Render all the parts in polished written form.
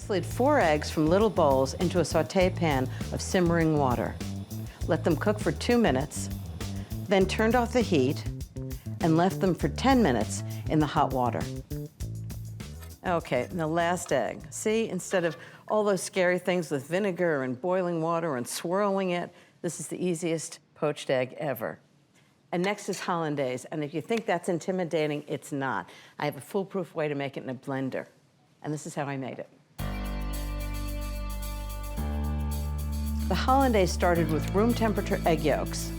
slid 4 eggs from little bowls into a sauté pan of simmering water. Let them cook for 2 minutes, then turned off the heat and left them for 10 minutes in the hot water. Okay, and the last egg. See, instead of all those scary things with vinegar and boiling water and swirling it, this is the easiest poached egg ever. And next is hollandaise, and if you think that's intimidating, it's not. I have a foolproof way to make it in a blender, and this is how I made it. The hollandaise started with room temperature egg yolks.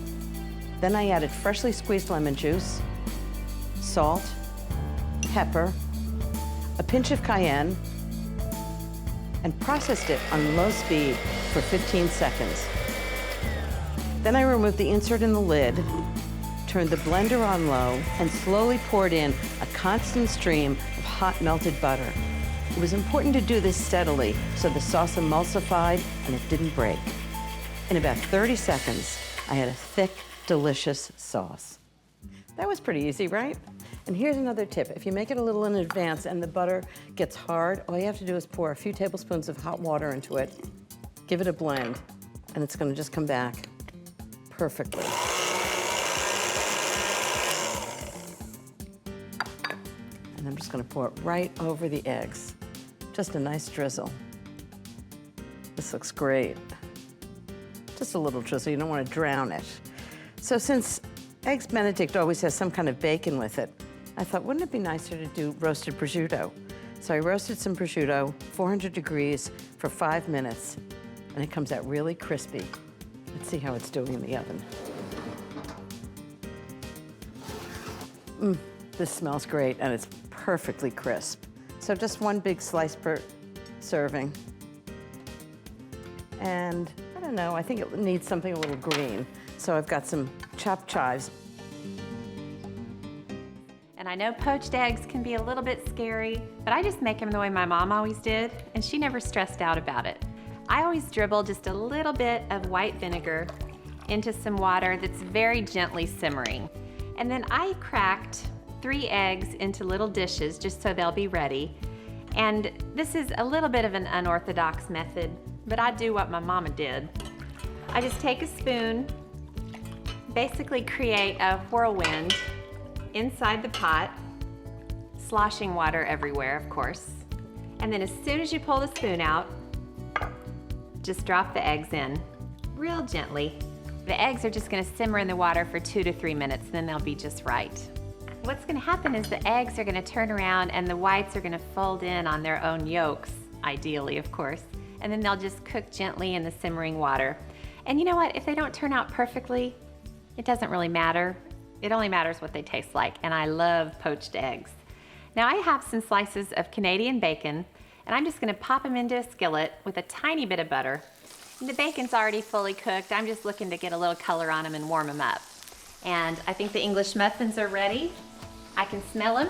Then I added freshly squeezed lemon juice, salt, pepper, a pinch of cayenne, and processed it on low speed for 15 seconds. Then I removed the insert in the lid, turned the blender on low, and slowly poured in a constant stream of hot melted butter. It was important to do this steadily so the sauce emulsified and it didn't break. In about 30 seconds, I had a thick, delicious sauce. That was pretty easy, right? And here's another tip. If you make it a little in advance and the butter gets hard, all you have to do is pour a few tablespoons of hot water into it, give it a blend, and it's gonna just come back perfectly. And I'm just gonna pour it right over the eggs. Just a nice drizzle. This looks great. Just a little drizzle, you don't wanna drown it. So since Eggs Benedict always has some kind of bacon with it, I thought, wouldn't it be nicer to do roasted prosciutto? So I roasted some prosciutto, 400 degrees for 5 minutes, and it comes out really crispy. Let's see how it's doing in the oven. This smells great, and it's perfectly crisp. So just 1 big slice per serving. And I don't know, I think it needs something a little green. So I've got some chopped chives. And I know poached eggs can be a little bit scary, but I just make them the way my mom always did, and she never stressed out about it. I always dribble just a little bit of white vinegar into some water that's very gently simmering. And then I cracked 3 eggs into little dishes just so they'll be ready. And this is a little bit of an unorthodox method, but I do what my mama did. I just take a spoon, basically create a whirlwind inside the pot, sloshing water everywhere, of course. And then as soon as you pull the spoon out, just drop the eggs in, real gently. The eggs are just gonna simmer in the water for 2 to 3 minutes, then they'll be just right. What's gonna happen is the eggs are gonna turn around and the whites are gonna fold in on their own yolks, ideally, of course, and then they'll just cook gently in the simmering water. And you know what? If they don't turn out perfectly, it doesn't really matter. It only matters what they taste like, and I love poached eggs. Now I have some slices of Canadian bacon, and I'm just gonna pop them into a skillet with a tiny bit of butter. And the bacon's already fully cooked. I'm just looking to get a little color on them and warm them up. And I think the English muffins are ready. I can smell them.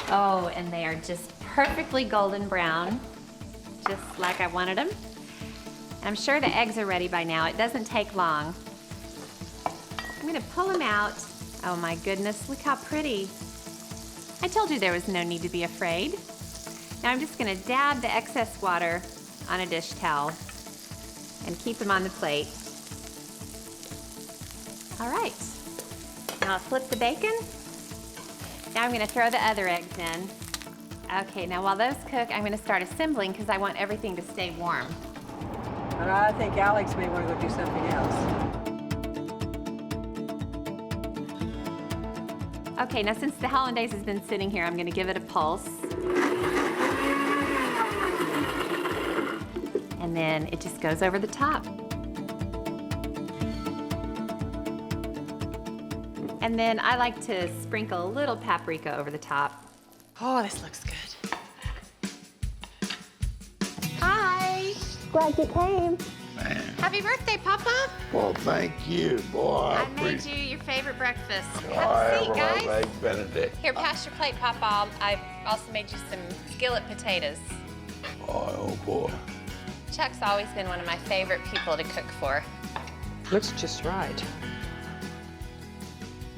Oh, and they are just perfectly golden brown, just like I wanted them. I'm sure the eggs are ready by now. It doesn't take long. I'm gonna pull them out. Oh my goodness, look how pretty. I told you there was no need to be afraid. Now I'm just gonna dab the excess water on a dish towel and keep them on the plate. All right, now I'll flip the bacon. Now I'm gonna throw the other eggs in. Okay, now while those cook, I'm gonna start assembling because I want everything to stay warm. And I think Alex may want to go do something else. Okay, now since the hollandaise has been sitting here, I'm gonna give it a pulse. And then it just goes over the top. And then I like to sprinkle a little paprika over the top. Oh, this looks good. Hi! Glad you came. Man. Happy birthday, Papa. Well, thank you, boy. I made you your favorite breakfast. I Have a seat, love guys. Eggs Benedict. Here, pass your plate, Papa. I've also made you some skillet potatoes. Oh, boy. Chuck's always been one of my favorite people to cook for. Looks just right.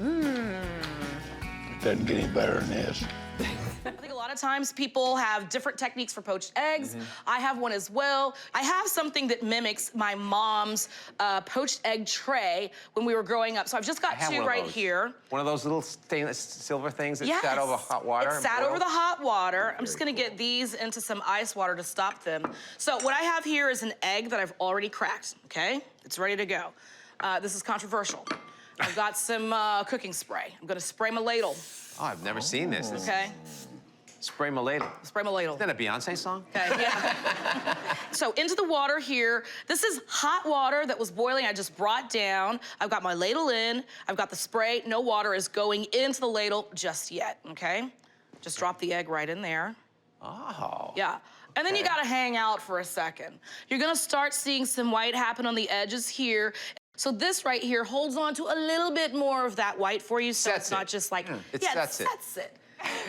It doesn't get any better than this. I think a lot lot of times people have different techniques for poached eggs. I have one as well. I have something that mimics my mom's poached egg tray when we were growing up. So I've just got two right here. One of those little stainless silver things that Yes. sat over hot water. It sat over the hot water. I'm just gonna get these into some ice water to stop them. So what I have here is an egg that I've already cracked, okay? It's ready to go. This is controversial. I've got some cooking spray. I'm gonna spray my ladle. Oh, I've never seen this. Okay? Spray my ladle. Spray my ladle. Is that a Beyonce song? Okay, yeah. So into the water here. This is hot water that was boiling. I just brought down. I've got my ladle in. I've got the spray. No water is going into the ladle just yet, okay? Just drop the egg right in there. Oh. Yeah. And then you gotta hang out for a second. You're gonna start seeing some white happen on the edges here. So this right here holds on to a little bit more of that white for you, so it's not just like, It yeah, sets it sets it.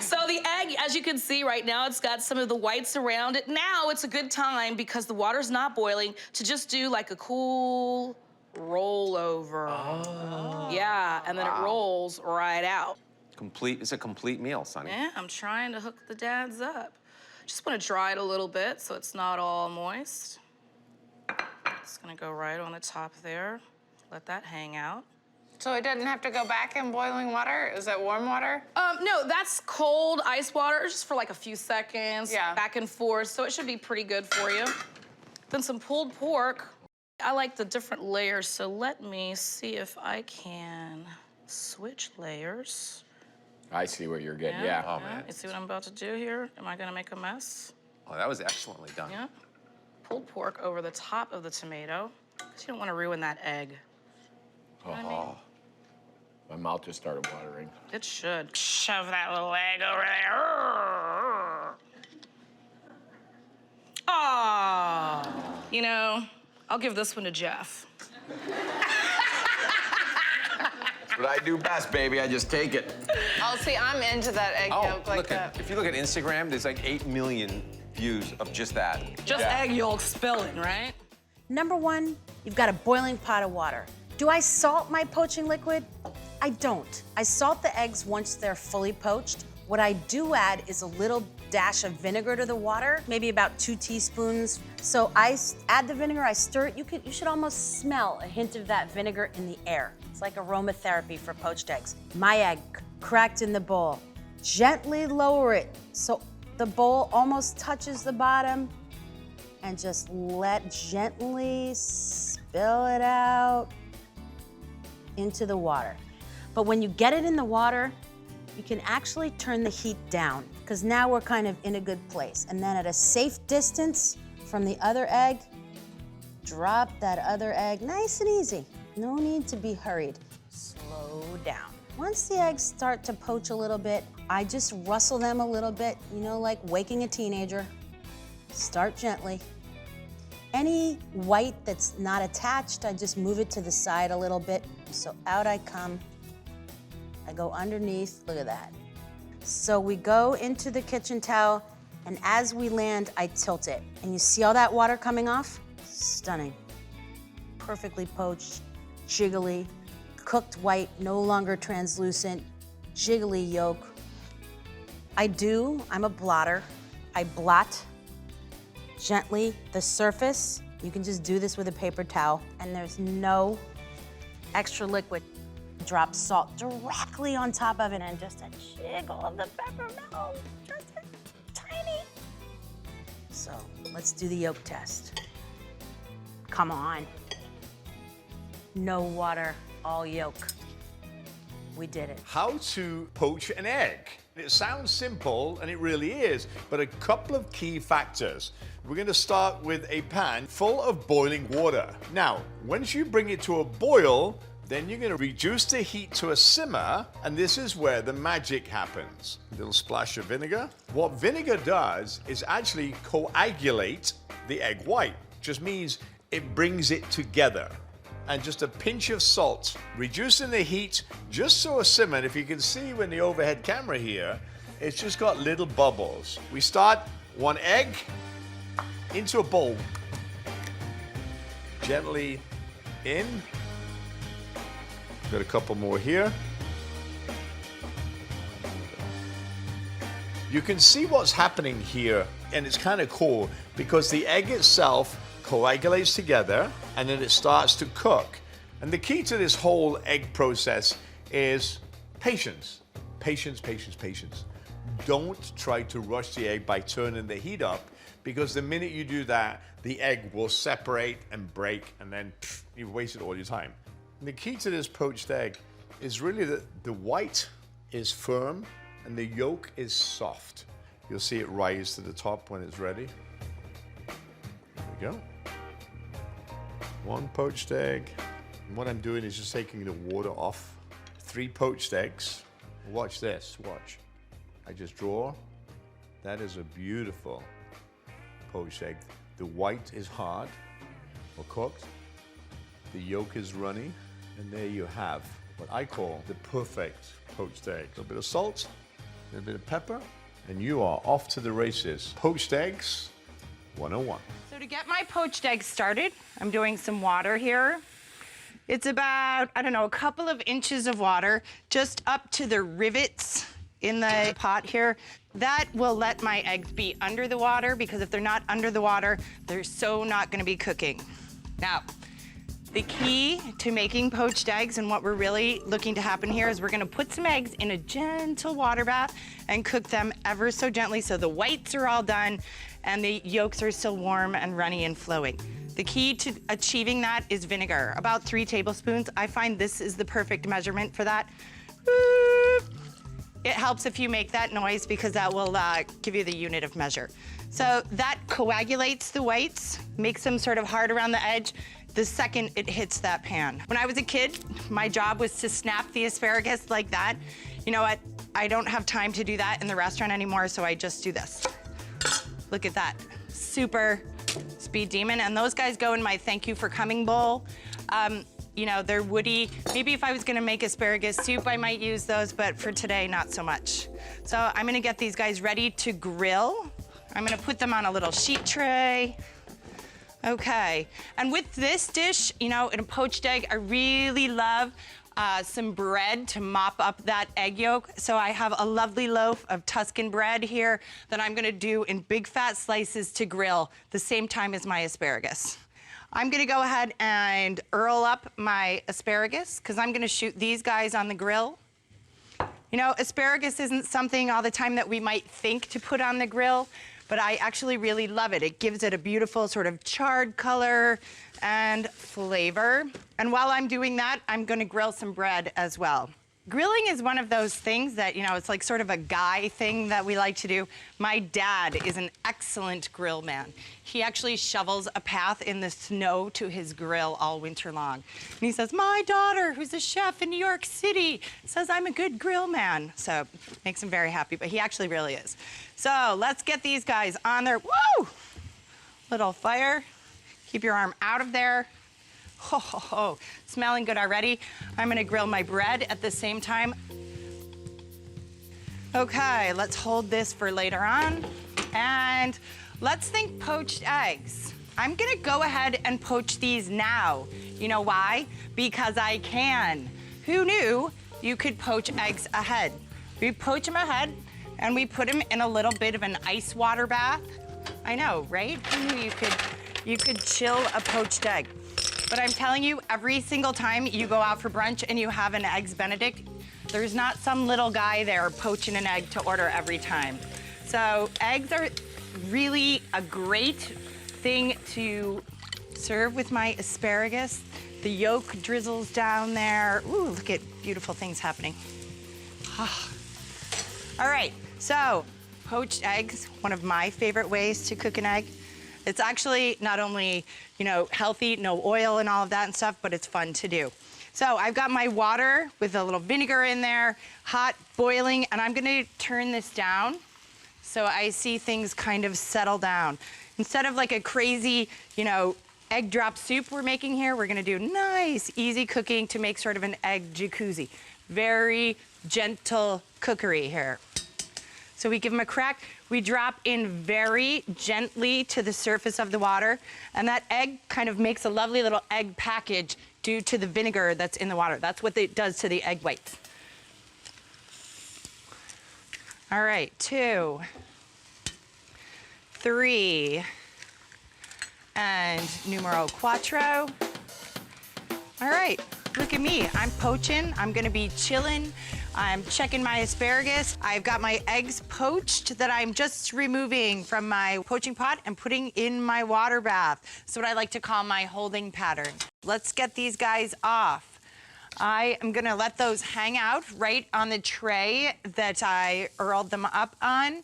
So the egg, as you can see right now, it's got some of the whites around it. Now it's a good time, because the water's not boiling, to just do like a cool rollover. Oh. Yeah, and then it rolls right out. It's a complete meal, Sonny. Yeah, I'm trying to hook the dads up. Just want to dry it a little bit so it's not all moist. It's gonna go right on the top there. Let that hang out. So it doesn't have to go back in boiling water? Is that warm water? No, that's cold ice water, just for like a few seconds, Yeah. back and forth, so it should be pretty good for you. Then some pulled pork. I like the different layers, so let me see if I can switch layers. I see what you're getting, yeah. Oh, man. You see what I'm about to do here? Am I gonna make a mess? Oh, that was excellently done. Yeah. Pulled pork over the top of the tomato, because you don't want to ruin that egg. You know what I mean? My mouth just started watering. It should. Shove that little egg over there. Ah, you know, I'll give this one to Jeff. What I do best, baby, I just take it. Oh, see, I'm into that egg yolk like look that. if you look at Instagram, there's like 8 million views of just that. Just egg yolk spilling, right? Number one, you've got a boiling pot of water. Do I salt my poaching liquid? I don't. I salt the eggs once they're fully poached. What I do add is a little dash of vinegar to the water, maybe about 2 teaspoons. So I add the vinegar, I stir it. You should almost smell a hint of that vinegar in the air. It's like aromatherapy for poached eggs. My egg cracked in the bowl. Gently lower it so the bowl almost touches the bottom, and just gently spill it out into the water. But when you get it in the water, you can actually turn the heat down, because now we're kind of in a good place. And then at a safe distance from the other egg, drop that other egg nice and easy. No need to be hurried. Slow down. Once the eggs start to poach a little bit, I just rustle them a little bit, you know, like waking a teenager. Start gently. Any white that's not attached, I just move it to the side a little bit. So out I come. I go underneath, look at that. So we go into the kitchen towel, and as we land, I tilt it. And you see all that water coming off? Stunning. Perfectly poached, jiggly, cooked white, no longer translucent, jiggly yolk. I'm a blotter. I blot gently the surface. You can just do this with a paper towel, and there's no extra liquid. Drop salt directly on top of it, and just a jiggle of the pepper melt, just tiny. So let's do the yolk test. Come on. No water, all yolk. We did it. How to poach an egg. It sounds simple, and it really is, but a couple of key factors. We're going to start with a pan full of boiling water. Now, once you bring it to a boil, then you're going to reduce the heat to a simmer, and this is where the magic happens. A little splash of vinegar. What vinegar does is actually coagulate the egg white. Just means it brings it together. And just a pinch of salt, reducing the heat just so a simmer. And if you can see in the overhead camera here, it's just got little bubbles. We start 1 egg into a bowl. Gently in. Got a couple more here. You can see what's happening here, and it's kind of cool because the egg itself coagulates together and then it starts to cook. And the key to this whole egg process is patience. Patience, patience, patience. Don't try to rush the egg by turning the heat up, because the minute you do that, the egg will separate and break, and then you've wasted all your time. And the key to this poached egg is really that the white is firm and the yolk is soft. You'll see it rise to the top when it's ready. There we go. One poached egg. And what I'm doing is just taking the water off. 3 poached eggs. Watch this, watch. I just draw. That is a beautiful poached egg. The white is hard or cooked. The yolk is runny. And there you have what I call the perfect poached egg. A little bit of salt, a little bit of pepper, and you are off to the races. Poached eggs 101. So to get my poached eggs started, I'm doing some water here. It's about, I don't know, a couple of inches of water just up to the rivets in the pot here. That will let my eggs be under the water, because if they're not under the water, they're so not gonna be cooking. Now, the key to making poached eggs, and what we're really looking to happen here, is we're gonna put some eggs in a gentle water bath and cook them ever so gently so the whites are all done and the yolks are still warm and runny and flowing. The key to achieving that is vinegar, about 3 tablespoons. I find this is the perfect measurement for that. It helps if you make that noise, because that will give you the unit of measure. So that coagulates the whites, makes them sort of hard around the edge the second it hits that pan. When I was a kid, my job was to snap the asparagus like that. You know what? I don't have time to do that in the restaurant anymore, so I just do this. Look at that. Super speed demon. And those guys go in my thank you for coming bowl. You know, they're woody. Maybe if I was gonna make asparagus soup, I might use those, but for today, not so much. So I'm gonna get these guys ready to grill. I'm gonna put them on a little sheet tray. Okay, and with this dish, you know, in a poached egg, I really love some bread to mop up that egg yolk. So I have a lovely loaf of Tuscan bread here that I'm gonna do in big fat slices to grill the same time as my asparagus. I'm gonna go ahead and earl up my asparagus, because I'm gonna shoot these guys on the grill. You know, asparagus isn't something all the time that we might think to put on the grill, but I actually really love it. It gives it a beautiful sort of charred color and flavor. And while I'm doing that, I'm gonna grill some bread as well. Grilling is one of those things that, you know, it's like sort of a guy thing that we like to do. My dad is an excellent grill man. He actually shovels a path in the snow to his grill all winter long. And he says, my daughter, who's a chef in New York City, says I'm a good grill man. So makes him very happy, but he actually really is. So let's get these guys on there. Woo! Little fire. Keep your arm out of there. Ho, ho, ho. Smelling good already. I'm gonna grill my bread at the same time. Okay, let's hold this for later on. And let's think poached eggs. I'm gonna go ahead and poach these now. You know why? Because I can. Who knew you could poach eggs ahead? We poach them ahead and we put them in a little bit of an ice water bath. I know, right? Who knew you could chill a poached egg? But I'm telling you, every single time you go out for brunch and you have an Eggs Benedict, there's not some little guy there poaching an egg to order every time. So eggs are really a great thing to serve with my asparagus. The yolk drizzles down there. Ooh, look at beautiful things happening. All right, so poached eggs, one of my favorite ways to cook an egg. It's actually not only, you know, healthy, no oil and all of that and stuff, but it's fun to do. So I've got my water with a little vinegar in there, hot, boiling, and I'm gonna turn this down so I see things kind of settle down. Instead of like a crazy, you know, egg drop soup we're making here, we're gonna do nice, easy cooking to make sort of an egg jacuzzi. Very gentle cookery here. So we give them a crack. We drop in very gently to the surface of the water, and that egg kind of makes a lovely little egg package due to the vinegar that's in the water. That's what it does to the egg whites. All right, 2, 3, and numero cuatro. All right, look at me. I'm poaching. I'm gonna be chilling. I'm checking my asparagus. I've got my eggs poached that I'm just removing from my poaching pot and putting in my water bath. That's what I like to call my holding pattern. Let's get these guys off. I am gonna let those hang out right on the tray that I rolled them up on.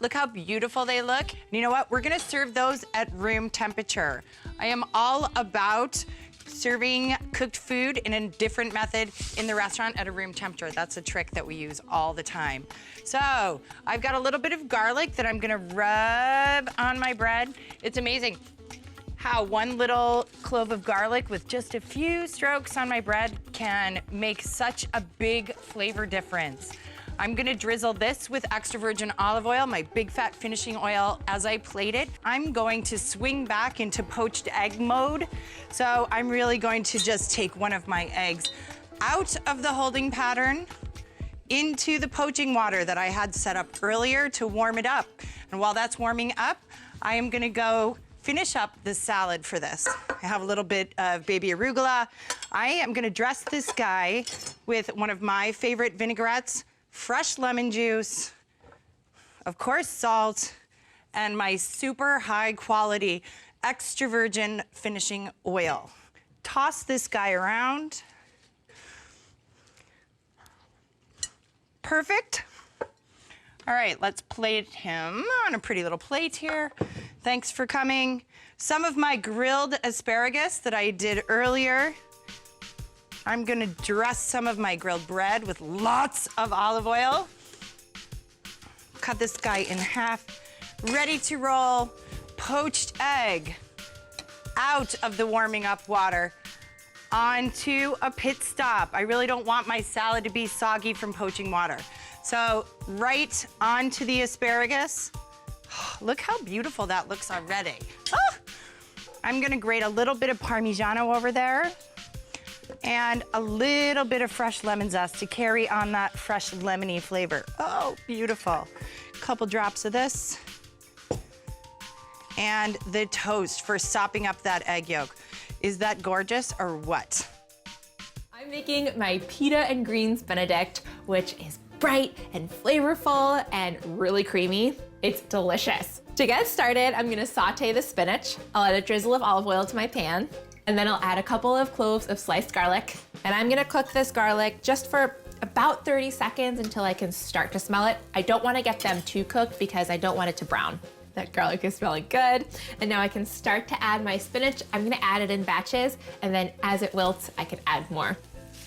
Look how beautiful they look. And you know what? We're gonna serve those at room temperature. I am all about serving cooked in a different method in the restaurant at a room temperature. That's a trick that we use all the time. So I've got a little bit of garlic that I'm gonna rub on my bread. It's amazing how one little clove of garlic with just a few strokes on my bread can make such a big flavor difference. I'm gonna drizzle this with extra virgin olive oil, my big fat finishing oil, as I plate it. I'm going to swing back into poached egg mode. So I'm really going to just take one of my eggs out of the holding pattern into the poaching water that I had set up earlier to warm it up. And while that's warming up, I am gonna go finish up the salad for this. I have a little bit of baby arugula. I am gonna dress this guy with one of my favorite vinaigrettes, fresh lemon juice, of course salt, and my super high quality extra virgin finishing oil. Toss this guy around. Perfect. All right, let's plate him on a pretty little plate here. Thanks for coming. Some of my grilled asparagus that I did earlier. I'm gonna dress some of my grilled bread with lots of olive oil. Cut this guy in half. Ready to roll. Poached egg out of the warming up water onto a pit stop. I really don't want my salad to be soggy from poaching water. So right onto the asparagus. Look how beautiful that looks already. Oh! I'm gonna grate a little bit of Parmigiano over there and a little bit of fresh lemon zest to carry on that fresh lemony flavor. Oh, beautiful. Couple drops of this. And the toast for sopping up that egg yolk. Is that gorgeous or what? I'm making my pita and greens Benedict, which is bright and flavorful and really creamy. It's delicious. To get started, I'm gonna saute the spinach. I'll add a drizzle of olive oil to my pan, and then I'll add a couple of cloves of sliced garlic. And I'm gonna cook this garlic just for about 30 seconds until I can start to smell it. I don't wanna get them too cooked because I don't want it to brown. That garlic is smelling good. And now I can start to add my spinach. I'm gonna add it in batches, and then as it wilts, I can add more.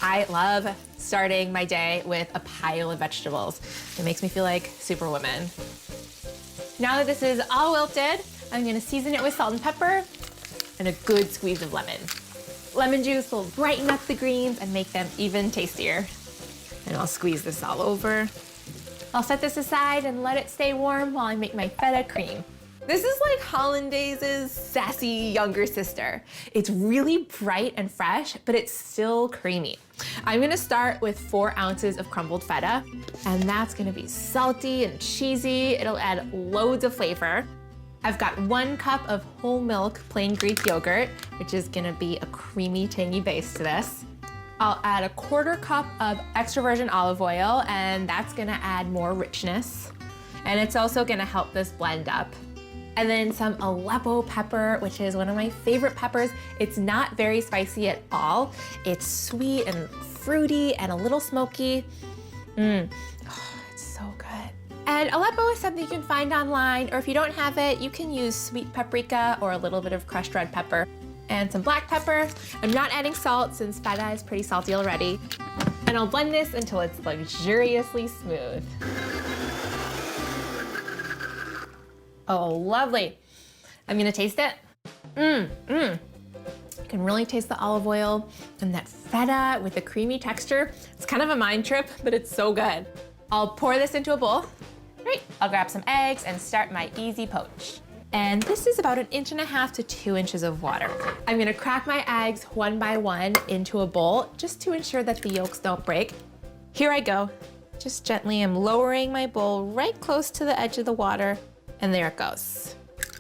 I love starting my day with a pile of vegetables. It makes me feel like Superwoman. Now that this is all wilted, I'm gonna season it with salt and pepper and a good squeeze of lemon. Lemon juice will brighten up the greens and make them even tastier. And I'll squeeze this all over. I'll set this aside and let it stay warm while I make my feta cream. This is like hollandaise' sassy younger sister. It's really bright and fresh, but it's still creamy. I'm gonna start with 4 ounces of crumbled feta, and that's gonna be salty and cheesy. It'll add loads of flavor. I've got 1 cup of whole milk plain Greek yogurt, which is gonna be a creamy, tangy base to this. I'll add a 1/4 cup of extra virgin olive oil, and that's gonna add more richness. And it's also gonna help this blend up. And then some Aleppo pepper, which is one of my favorite peppers. It's not very spicy at all. It's sweet and fruity and a little smoky. Oh, it's so good. And Aleppo is something you can find online, or if you don't have it, you can use sweet paprika or a little bit of crushed red pepper. And some black pepper. I'm not adding salt since feta is pretty salty already. And I'll blend this until it's luxuriously smooth. Oh, lovely. I'm gonna taste it. You can really taste the olive oil and that feta with the creamy texture. It's kind of a mind trip, but it's so good. I'll pour this into a bowl. Right, I'll grab some eggs and start my easy poach. And this is about 1.5 to 2 inches of water. I'm gonna crack my eggs one by one into a bowl just to ensure that the yolks don't break. Here I go. Just gently, I'm lowering my bowl right close to the edge of the water, and there it goes.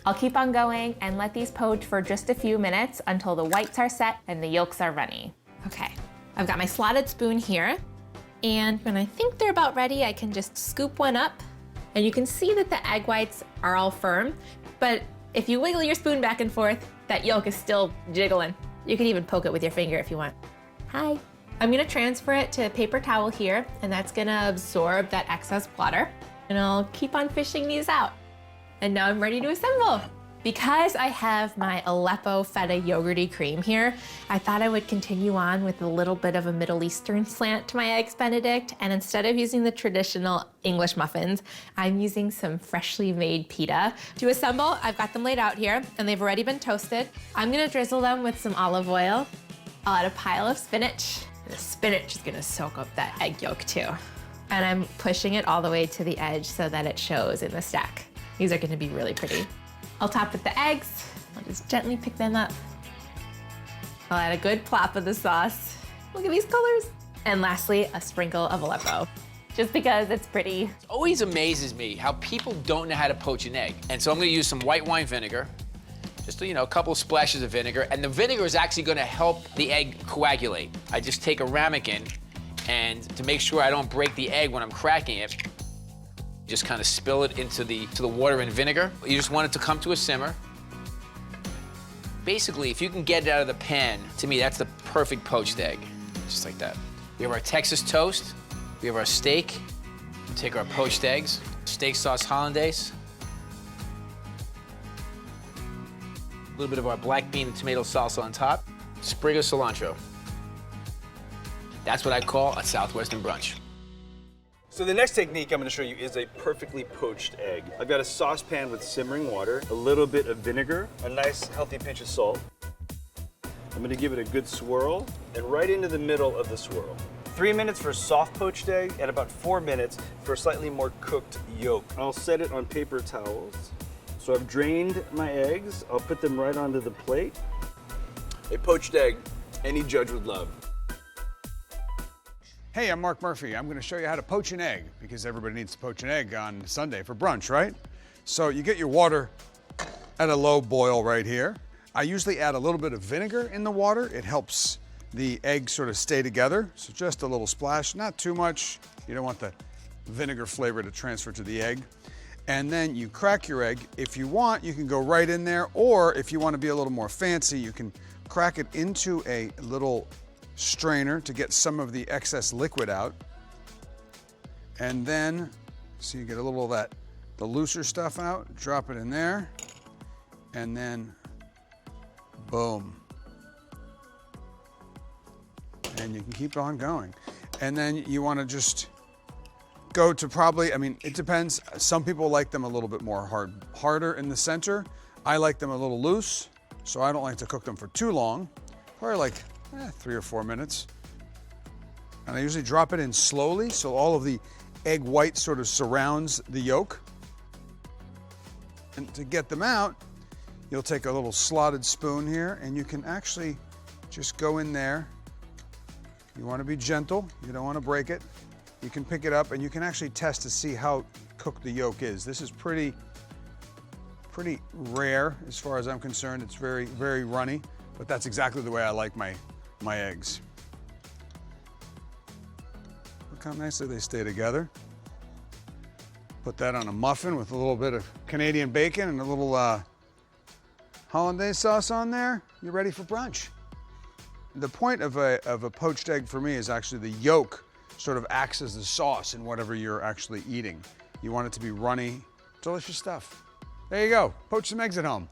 I'll keep on going and let these poach for just a few minutes until the whites are set and the yolks are runny. Okay, I've got my slotted spoon here, and when I think they're about ready, I can just scoop one up, and you can see that the egg whites are all firm, but if you wiggle your spoon back and forth, that yolk is still jiggling. You can even poke it with your finger if you want. Hi. I'm gonna transfer it to a paper towel here, and that's gonna absorb that excess water. And I'll keep on fishing these out. And now I'm ready to assemble. Because I have my Aleppo feta yogurty cream here, I thought I would continue on with a little bit of a Middle Eastern slant to my Eggs Benedict, and instead of using the traditional English muffins, I'm using some freshly made pita. To assemble, I've got them laid out here, and they've already been toasted. I'm gonna drizzle them with some olive oil. I'll add a pile of spinach. The spinach is gonna soak up that egg yolk too. And I'm pushing it all the way to the edge so that it shows in the stack. These are gonna be really pretty. I'll top with the eggs. I'll just gently pick them up. I'll add a good plop of the sauce. Look at these colors. And lastly, a sprinkle of Aleppo, just because it's pretty. It always amazes me how people don't know how to poach an egg. And so I'm gonna use some white wine vinegar, just a couple of splashes of vinegar, and the vinegar is actually gonna help the egg coagulate. I just take a ramekin, and to make sure I don't break the egg when I'm cracking it, just kind of spill it into the water and vinegar. You just want it to come to a simmer. Basically, if you can get it out of the pan, to me, that's the perfect poached egg, just like that. We have our Texas toast, we have our steak, we take our poached eggs, steak sauce hollandaise, a little bit of our black bean and tomato salsa on top, sprig of cilantro. That's what I call a Southwestern brunch. So the next technique I'm going to show you is a perfectly poached egg. I've got a saucepan with simmering water, a little bit of vinegar, a nice healthy pinch of salt. I'm going to give it a good swirl, and right into the middle of the swirl. 3 minutes for a soft poached egg, and about 4 minutes for a slightly more cooked yolk. I'll set it on paper towels. So I've drained my eggs. I'll put them right onto the plate. A poached egg, any judge would love. Hey, I'm Marc Murphy. I'm going to show you how to poach an egg, because everybody needs to poach an egg on Sunday for brunch, right? So you get your water at a low boil right here. I usually add a little bit of vinegar in the water. It helps the egg sort of stay together. So just a little splash, not too much. You don't want the vinegar flavor to transfer to the egg. And then you crack your egg. If you want, you can go right in there, or if you want to be a little more fancy, you can crack it into a little strainer to get some of the excess liquid out. And then, so you get a little of the looser stuff out, drop it in there, and then boom. And you can keep on going. And then you want to just go to probably, it depends. Some people like them a little bit more harder in the center. I like them a little loose, so I don't like to cook them for too long. Probably like 3 or 4 minutes. And I usually drop it in slowly so all of the egg white sort of surrounds the yolk. And to get them out, you'll take a little slotted spoon here, and you can actually just go in there. You want to be gentle, you don't want to break it. You can pick it up, and you can actually test to see how cooked the yolk is. This is pretty rare as far as I'm concerned. It's very, very runny, but that's exactly the way I like my eggs. Look how nicely they stay together. Put that on a muffin with a little bit of Canadian bacon and a little hollandaise sauce on there. You're ready for brunch. The point of a poached egg for me is actually the yolk sort of acts as the sauce in whatever you're actually eating. You want it to be runny, delicious stuff. There you go. Poach some eggs at home.